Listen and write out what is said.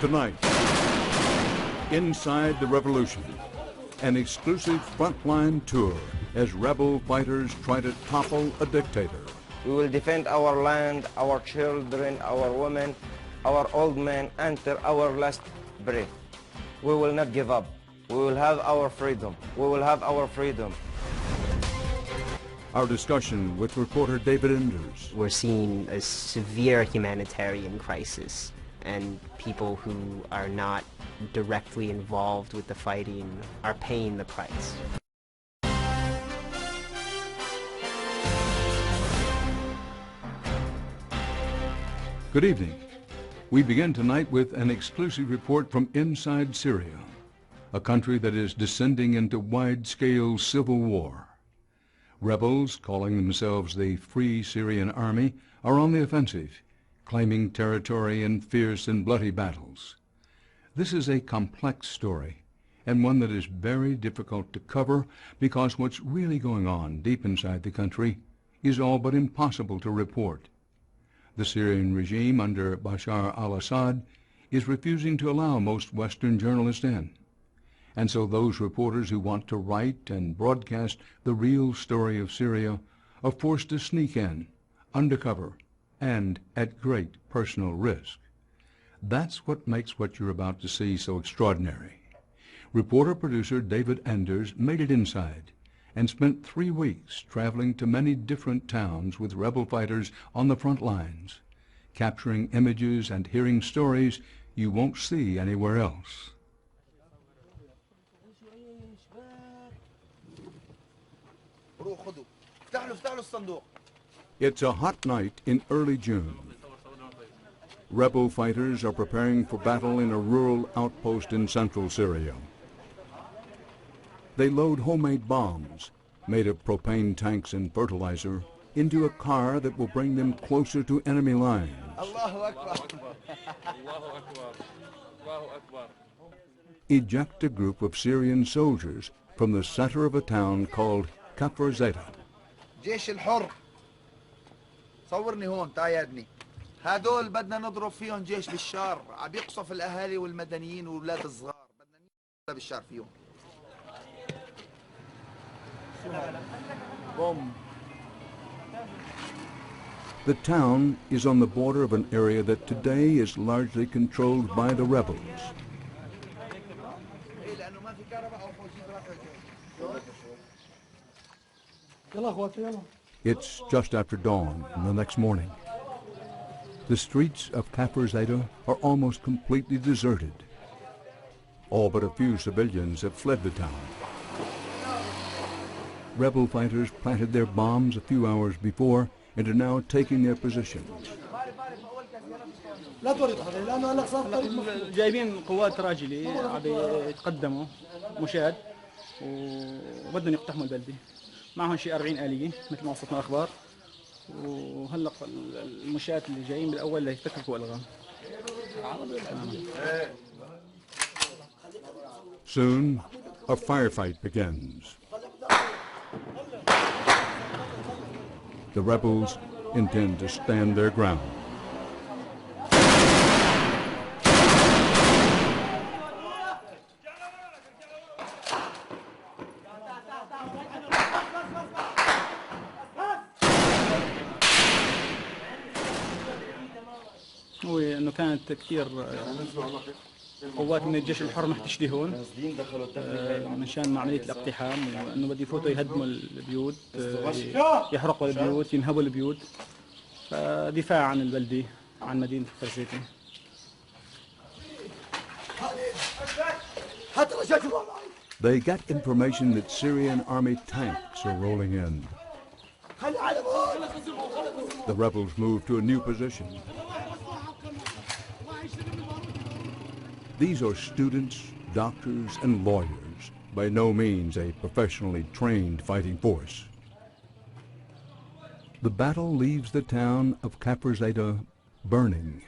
Tonight, Inside the Revolution, an exclusive frontline tour as rebel fighters try to topple a dictator. We will defend our land, our children, our women, our old men until our last breath. We will not give up. We will have our freedom. We will have our freedom. Our discussion with reporter David Enders. We're seeing a severe humanitarian crisis, and people who are not directly involved with the fighting are paying the price. Good evening. We begin tonight with an exclusive report from inside Syria, a country that is descending into wide-scale civil war. Rebels, calling themselves the Free Syrian Army, are on the offensive, claiming territory in fierce and bloody battles. This is a complex story, and one that is very difficult to cover because what's really going on deep inside the country is all but impossible to report. The Syrian regime under Bashar al-Assad is refusing to allow most Western journalists in. And so those reporters who want to write and broadcast the real story of Syria are forced to sneak in, undercover, and at great personal risk. That's what makes what you're about to see so extraordinary. Reporter-producer David Enders made it inside and spent 3 weeks traveling to many different towns with rebel fighters on the front lines, capturing images and hearing stories you won't see anywhere else. It's a hot night in early June. Rebel fighters are preparing for battle in a rural outpost in central Syria. They load homemade bombs, made of propane tanks and fertilizer, into a car that will bring them closer to enemy lines. Eject a group of Syrian soldiers from the center of a town called كفر. الجيش الحر صورني هون تعال هدول بدنا نضرب فيهم جيش بالشار عم يقصف الاهالي والمدنيين واولاد الصغار بدنا نضرب بالشار فيهم. The town is on the border of an area that today is largely controlled by the rebels. It's just after dawn the next morning. The streets of Kafr are almost completely deserted. All but a few civilians have fled the town. Rebel fighters planted their bombs a few hours before and are now taking their positions. جايبين قوات راجلي عم يتقدموا مشاة وبدهم يقتحموا البلدة. معهم شيء 40 آلية مثل ما وصلتنا أخبار، وهلا المشاة اللي جايين بالأول ليفتككوا ألغام. Soon, a firefight begins. The rebels intend to stand their ground. هو انه كانت كثير قوات من الجيش الحر محتشدة هون مشان عملية الاقتحام، وانه بده يفوتوا يهدموا البيوت، يحرقوا البيوت، ينهبوا البيوت، فدفاع عن البلدة، عن مدينة فرزيتي. They get information that Syrian army tanks are rolling in. The rebels move to a new position. These are students, doctors, and lawyers, by no means a professionally trained fighting force. The battle leaves the town of Kafr burning.